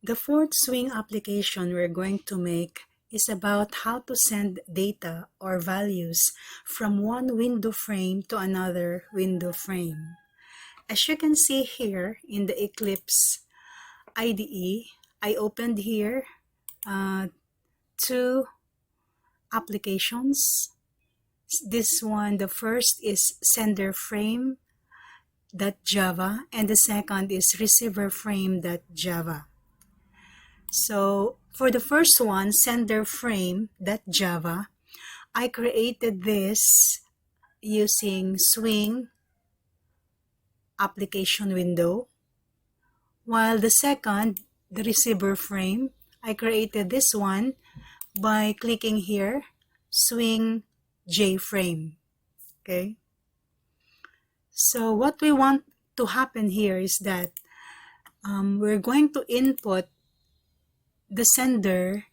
The fourth swing application we're going to make is about how to send data or values from one window frame to another window frame. As you can see here in the Eclipse IDE, I opened here two applications. This one, the first is senderFrame.java and the second is receiverFrame.java. So for the first one, senderFrame.java, I created this using Swing application window, while the second, the receiver frame, I created this one by clicking here, Swing JFrame. Okay. So what we want to happen here is that we're going to input the sender,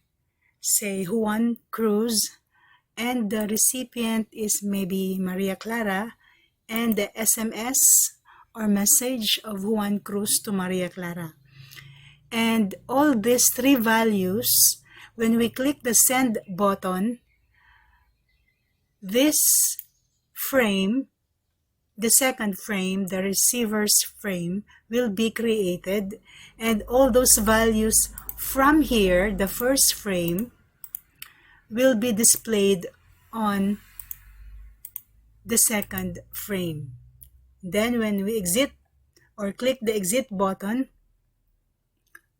say Juan Cruz, and the recipient is maybe Maria Clara, and the SMS or message of Juan Cruz to Maria Clara. And all these three values, when we click the send button, this frame, the second frame, the receiver's frame, will be created, and all those values from here, the first frame, will be displayed on the second frame. Then when we exit or click the exit button,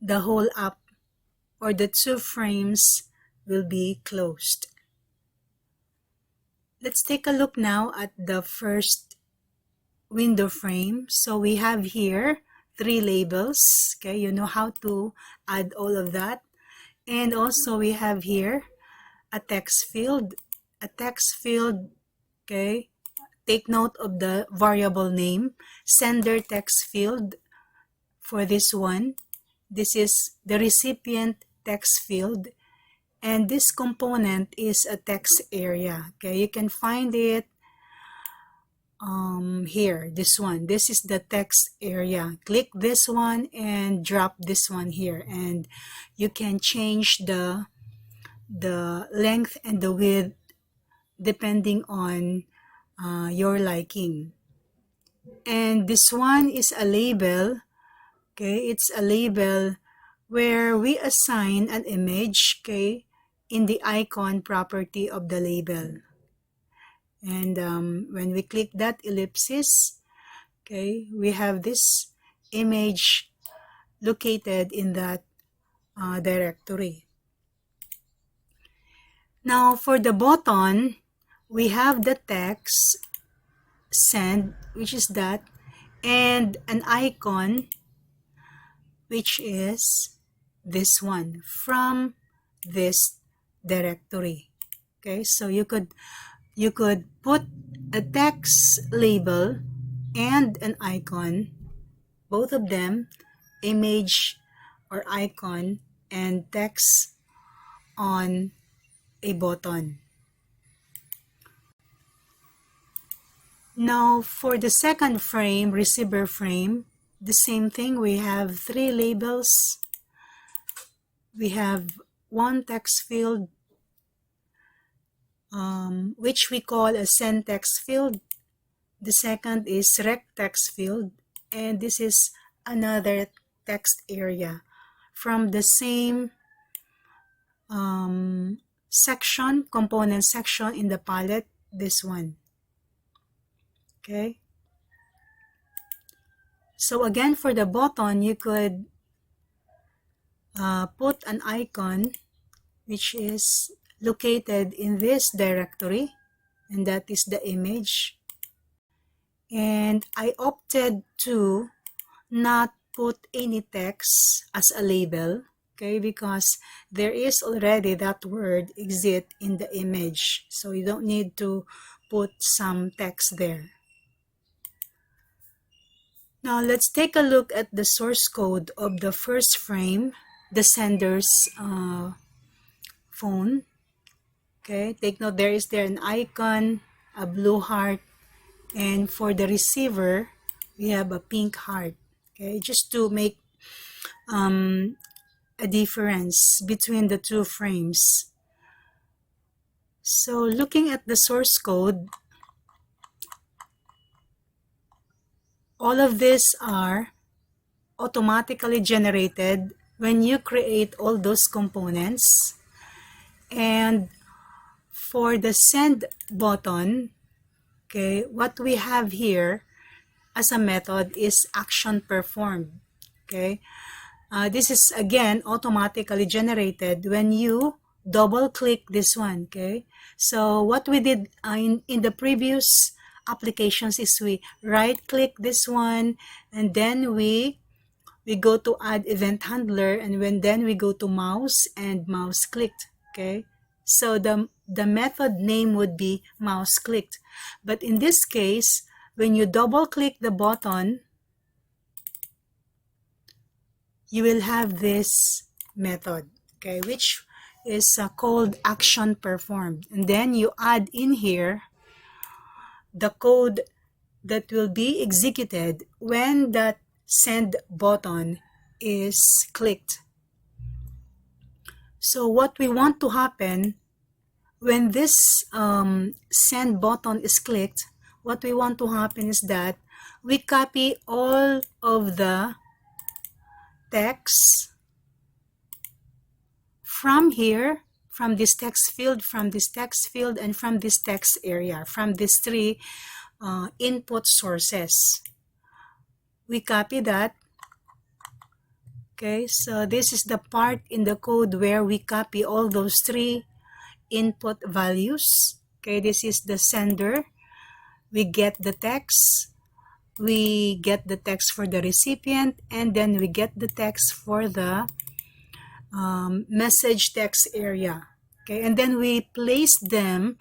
the whole app or the two frames will be closed. Let's take a look now at the first window frame. So we have here three labels. Okay, you know how to add all of that. And also we have here a text field. Okay, take note of the variable name, sender text field for this one. This is the recipient text field, and this component is a text area. Okay, you can find it here, this one. This is the text area. Click this one and drop this one here, and you can change the length and the width depending on your liking. And this one is a label. Okay, it's a label where we assign an image, okay, in the icon property of the label. And when we click that ellipsis, okay, we have this image located in that directory. Now for the button, we have the text send, which is that, and an icon, which is this one from this directory. Okay, so you could put a text label and an icon, both of them, image or icon and text, on a button. Now for the second frame, receiver frame, the same thing. We have three labels. We have one text field, which we call a send text field. The second is rec text field, and this is another text area from the same section, component section in the palette, this one. Okay. So again, for the button, you could put an icon which is located in this directory, and that is the image. And I opted to not put any text as a label, okay, because there is already that word exit in the image, so you don't need to put some text there. Now let's take a look at the source code of the first frame, the sender's phone. Okay, take note, there is an icon, a blue heart, and for the receiver, we have a pink heart. Okay, just to make a difference between the two frames. So looking at the source code, all of these are automatically generated when you create all those components. And for the send button, okay, what we have here as a method is action performed. Okay, this is again automatically generated when you double click this one. Okay, so what we did in the previous applications is we right click this one, and then we go to add event handler, and then we go to mouse and mouse clicked. Okay, so the method name would be mouse clicked, but in this case, when you double click the button, you will have this method, okay, which is called action performed. And then you add in here the code that will be executed when that send button is clicked. So what we want to happen when this send button is clicked, what we want to happen is that we copy all of the text from here, from this text field, from this text field, and from this text area, from these three input sources. We copy that. Okay, so this is the part in the code where we copy all those three input values. Okay, this is the sender. We get the text. We get the text for the recipient, and then we get the text for the message text area. Okay, and then we place them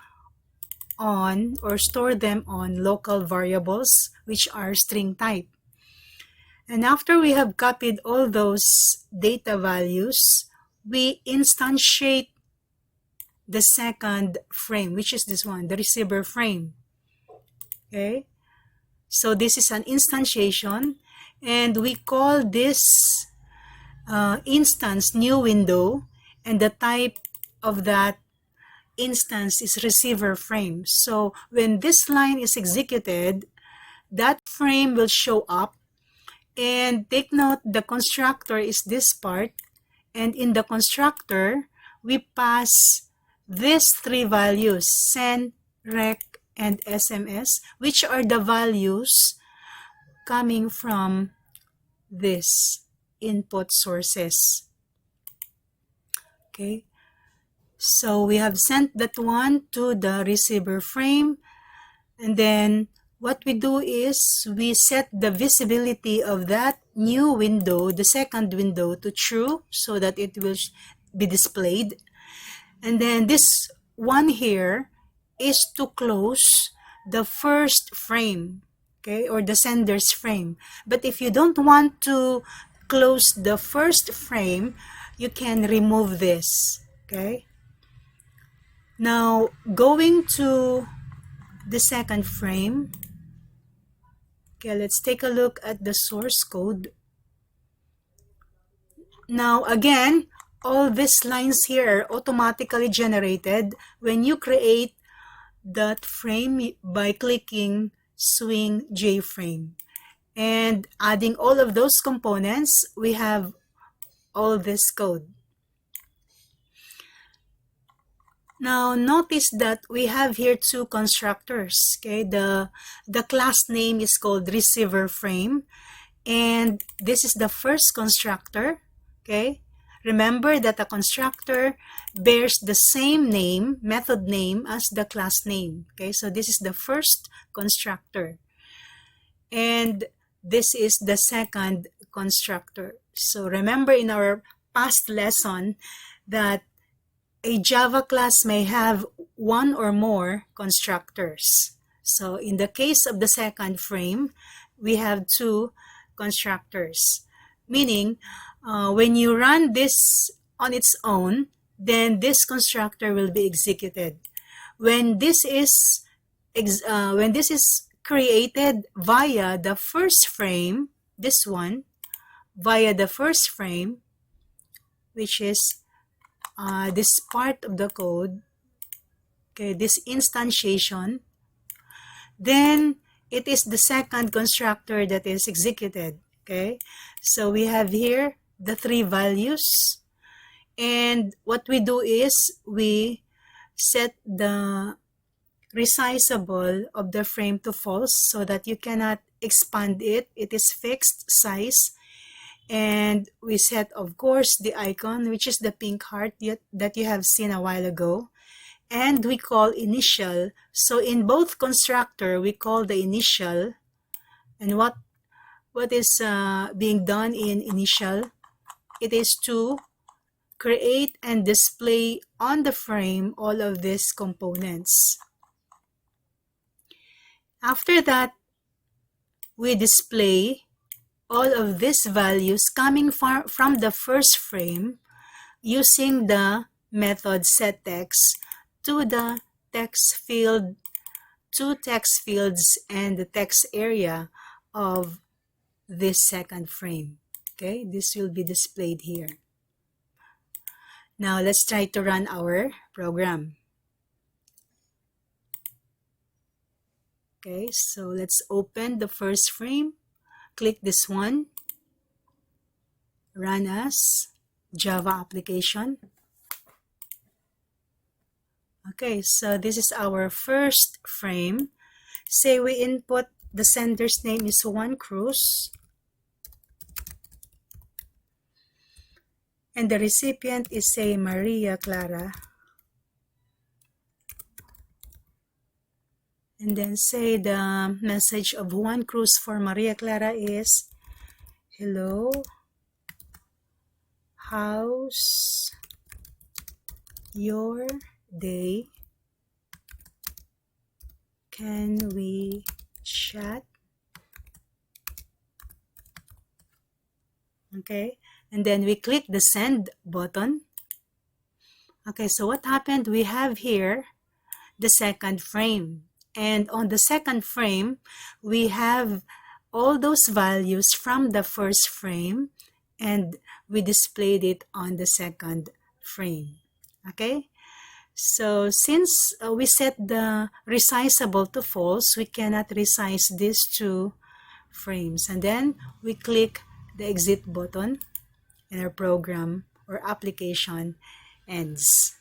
on or store them on local variables, which are string type. And after we have copied all those data values, we instantiate the second frame, which is this one, the receiver frame. Okay, so this is an instantiation, and we call this instance new window, and the type of that instance is receiver frame. So when this line is executed, that frame will show up. And take note, the constructor is this part, and in the constructor we pass these three values, send, rec, and SMS, which are the values coming from these input sources. Okay, so we have sent that one to the receiver frame, and then what we do is we set the visibility of that new window, the second window, to true so that it will be displayed. And then this one here is to close the first frame, okay, or the sender's frame. But if you don't want to close the first frame, you can remove this. Okay, now going to the second frame. Okay, let's take a look at the source code. Now again, all these lines here are automatically generated when you create that frame by clicking swing JFrame. And adding all of those components, we have all this code. Now notice that we have here two constructors. Okay, the class name is called receiver frame, and this is the first constructor. Okay, remember that a constructor bears the same name, method name, as the class name. Okay, so this is the first constructor, and this is the second constructor. So remember in our past lesson that a Java class may have one or more constructors. So in the case of the second frame, we have two constructors, meaning when you run this on its own, then this constructor will be executed. When this is created via the first frame, this one, via the first frame, which is this part of the code, okay, this instantiation, then it is the second constructor that is executed. Okay, so we have here the three values, and what we do is we set the resizable of the frame to false so that you cannot expand it. It is fixed size. And we set, of course, the icon, which is the pink heart that you have seen a while ago. And we call initial. So in both constructor, we call the initial. And what is being done in initial? It is to create and display on the frame all of these components. After that, we display all of these values coming from the first frame using the method setText to the text field, to text fields and the text area of this second frame. Okay, this will be displayed here. Now let's try to run our program. Okay, so let's open the first frame. Click this one, run as Java application. Okay, so this is our first frame. Say we input the sender's name is Juan Cruz, and the recipient is, say, Maria Clara. And then say the message of Juan Cruz for Maria Clara is, hello, how's your day? Can we chat? Okay, and then we click the send button. Okay, so what happened? We have here the second frame. And on the second frame, we have all those values from the first frame, and we displayed it on the second frame. Okay, so since we set the resizable to false, we cannot resize these two frames. And then we click the exit button, and our program or application ends.